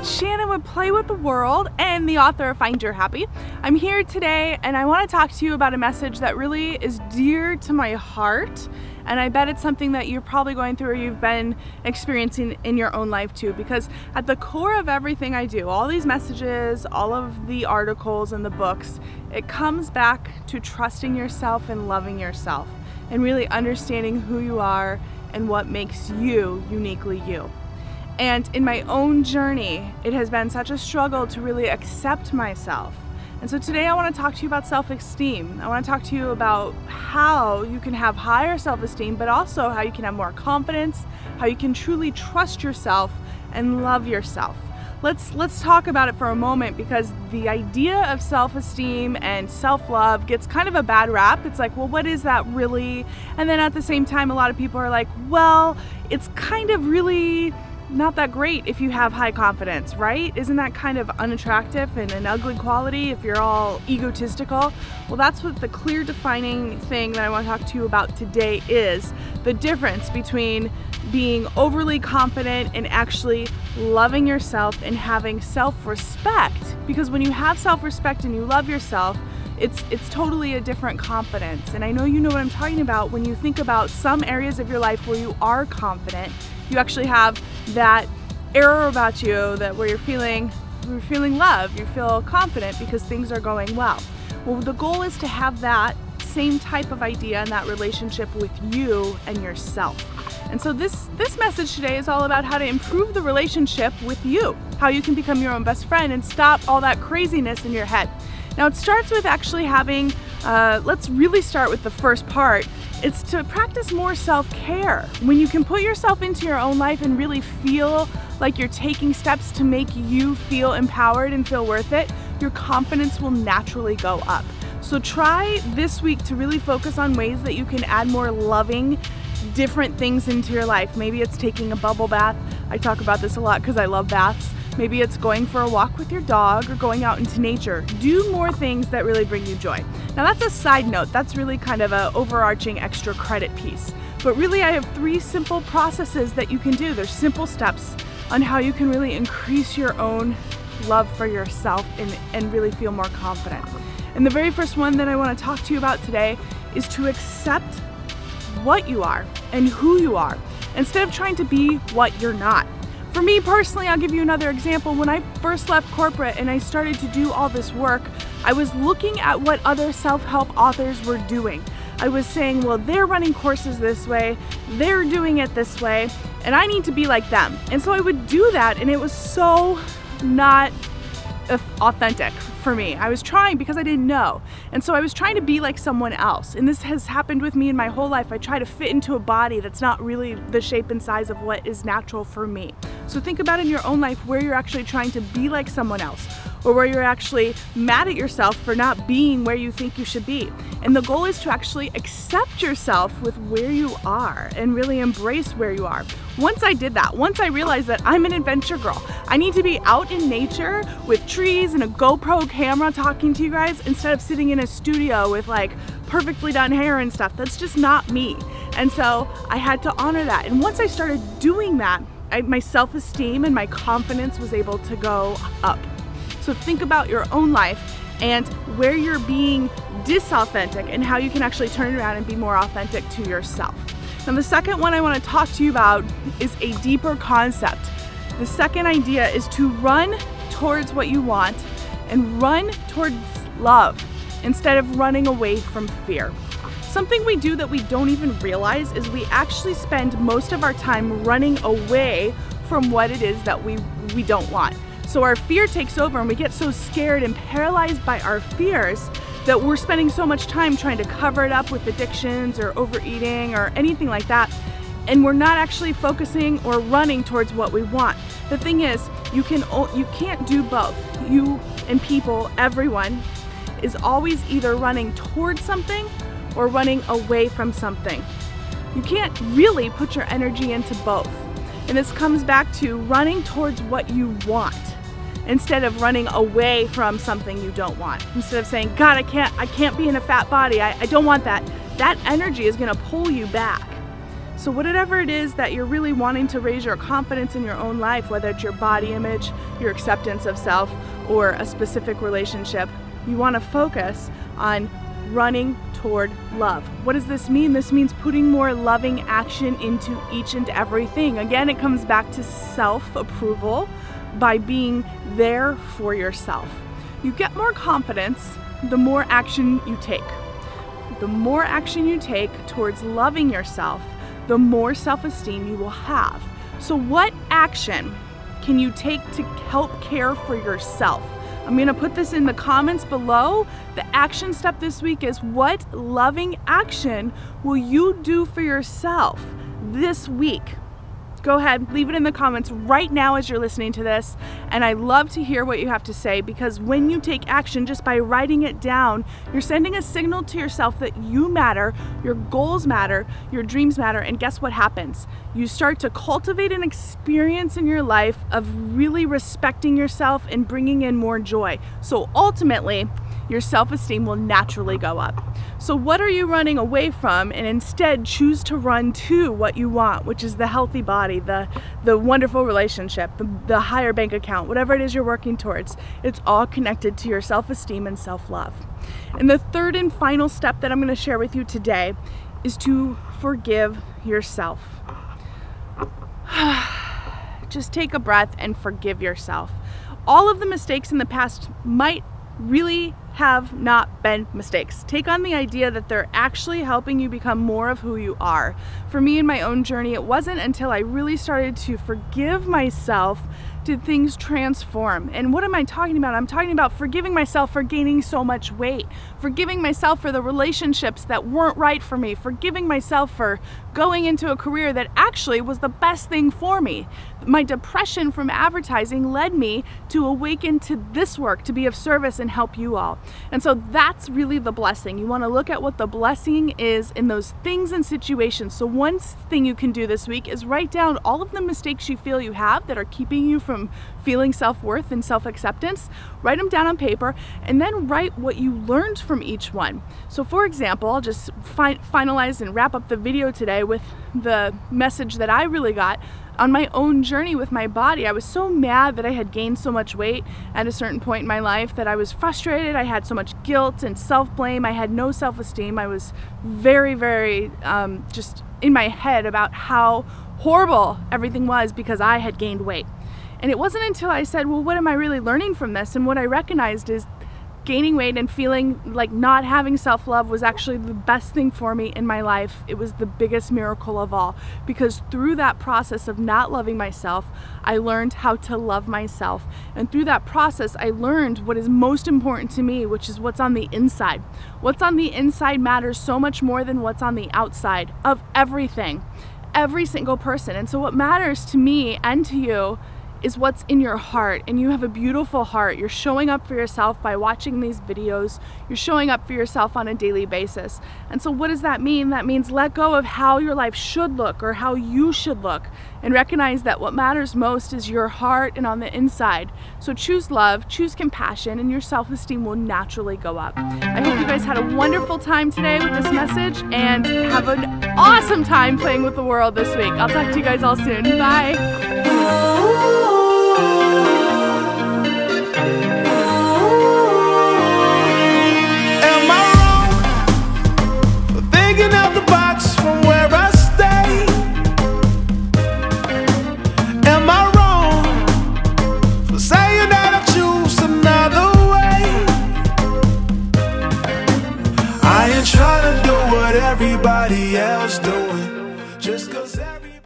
it's Shannon with Play with the World and the author of Find Your Happy. I'm here today and I want to talk to you about a message that really is dear to my heart, and I bet it's something that you're probably going through or you've been experiencing in your own life too, because at the core of everything I do, all these messages, all of the articles and the books, it comes back to trusting yourself and loving yourself and really understanding who you are and what makes you uniquely you. And in my own journey, it has been such a struggle to really accept myself. And so today I want to talk to you about self-esteem. I want to talk to you about how you can have higher self-esteem, but also how you can have more confidence, how you can truly trust yourself and love yourself. Let's talk about it for a moment, because the idea of self-esteem and self-love gets kind of a bad rap. It's like, well, what is that really? And then at the same time, a lot of people are like, well, it's kind of really not that great if you have high confidence, right? Isn't that kind of unattractive and an ugly quality if you're all egotistical? Well, that's what the clear defining thing that I want to talk to you about today is: the difference between being overly confident and actually loving yourself and having self-respect. Because when you have self-respect and you love yourself, it's totally a different confidence. And I know you know what I'm talking about when you think about some areas of your life where you are confident. You actually have that air about you that where you're feeling love, you feel confident because things are going well. Well, the goal is to have that same type of idea and that relationship with you and yourself. And so this message today is all about how to improve the relationship with you, how you can become your own best friend and stop all that craziness in your head. Now it starts with actually having, let's really start with the first part. It's to practice more self-care. When you can put yourself into your own life and really feel like you're taking steps to make you feel empowered and feel worth it, your confidence will naturally go up. So try this week to really focus on ways that you can add more loving, different things into your life. Maybe it's taking a bubble bath. I talk about this a lot because I love baths. Maybe it's going for a walk with your dog or going out into nature. Do more things that really bring you joy. Now that's a side note. That's really kind of an overarching extra credit piece. But really I have 3 simple processes that you can do. There's simple steps on how you can really increase your own love for yourself and really feel more confident. And the very first one that I want to talk to you about today is to accept what you are and who you are, instead of trying to be what you're not. For me personally, I'll give you another example. When I first left corporate and I started to do all this work, I was looking at what other self-help authors were doing. I was saying, well, they're running courses this way, they're doing it this way, and I need to be like them. And so I would do that, and it was so not authentic for me. I was trying because I didn't know. And so I was trying to be like someone else. And this has happened with me in my whole life. I try to fit into a body that's not really the shape and size of what is natural for me. So think about in your own life where you're actually trying to be like someone else, or where you're actually mad at yourself for not being where you think you should be. And the goal is to actually accept yourself with where you are and really embrace where you are. Once I did that, once I realized that I'm an adventure girl, I need to be out in nature with trees and a GoPro camera talking to you guys instead of sitting in a studio with like perfectly done hair and stuff. That's just not me. And so I had to honor that. And once I started doing that, my self-esteem and my confidence was able to go up. So think about your own life and where you're being disauthentic and how you can actually turn around and be more authentic to yourself. Now the second one I want to talk to you about is a deeper concept. The second idea is to run towards what you want and run towards love instead of running away from fear. Something we do that we don't even realize is we actually spend most of our time running away from what it is that we don't want. So our fear takes over and we get so scared and paralyzed by our fears that we're spending so much time trying to cover it up with addictions or overeating or anything like that. And we're not actually focusing or running towards what we want. The thing is, you can't do both. You and people, everyone, is always either running towards something or running away from something. You can't really put your energy into both. And this comes back to running towards what you want instead of running away from something you don't want. Instead of saying, God, I can't be in a fat body, I don't want that. That energy is gonna pull you back. So whatever it is that you're really wanting to raise your confidence in your own life, whether it's your body image, your acceptance of self, or a specific relationship, you want to focus on running toward love. What does this mean? This means putting more loving action into each and everything. Again, it comes back to self-approval by being there for yourself. You get more confidence the more action you take. The more action you take towards loving yourself, the more self-esteem you will have. So what action can you take to help care for yourself? I'm going to put this in the comments below. The action step this week is, what loving action will you do for yourself this week? Go ahead, leave it in the comments right now as you're listening to this, and I love to hear what you have to say, because when you take action just by writing it down, you're sending a signal to yourself that you matter, your goals matter, your dreams matter, and guess what happens? You start to cultivate an experience in your life of really respecting yourself and bringing in more joy. So ultimately, your self-esteem will naturally go up. So what are you running away from, and instead choose to run to what you want, which is the healthy body, the wonderful relationship, the higher bank account, whatever it is you're working towards. It's all connected to your self-esteem and self-love. And the third and final step that I'm going to share with you today is to forgive yourself. Just take a breath and forgive yourself. All of the mistakes in the past might really have not been mistakes. Take on the idea that they're actually helping you become more of who you are. For me in my own journey, it wasn't until I really started to forgive myself did things transform. And what am I talking about? I'm talking about forgiving myself for gaining so much weight, forgiving myself for the relationships that weren't right for me, forgiving myself for going into a career that actually was the best thing for me. My depression from advertising led me to awaken to this work, to be of service and help you all. And so that's really the blessing. You want to look at what the blessing is in those things and situations. So one thing you can do this week is write down all of the mistakes you feel you have that are keeping you from feeling self-worth and self-acceptance. Write them down on paper, and then write what you learned from each one. So for example, I'll just finalize and wrap up the video today with the message that I really got on my own journey with my body. I was so mad that I had gained so much weight at a certain point in my life that I was frustrated. I had so much guilt and self-blame. I had no self-esteem. I was very, very just in my head about how horrible everything was because I had gained weight. And it wasn't until I said, well, what am I really learning from this? And what I recognized is gaining weight and feeling like not having self-love was actually the best thing for me in my life. It was the biggest miracle of all, because through that process of not loving myself, I learned how to love myself. And through that process, I learned what is most important to me, which is what's on the inside. What's on the inside matters so much more than what's on the outside of everything, every single person. And so what matters to me and to you is what's in your heart, and you have a beautiful heart. You're showing up for yourself by watching these videos. You're showing up for yourself on a daily basis. And so what does that mean? That means let go of how your life should look or how you should look, and recognize that what matters most is your heart and on the inside. So choose love, choose compassion, and your self-esteem will naturally go up. I hope you guys had a wonderful time today with this message, and have an awesome time playing with the world this week. I'll talk to you guys all soon. Bye.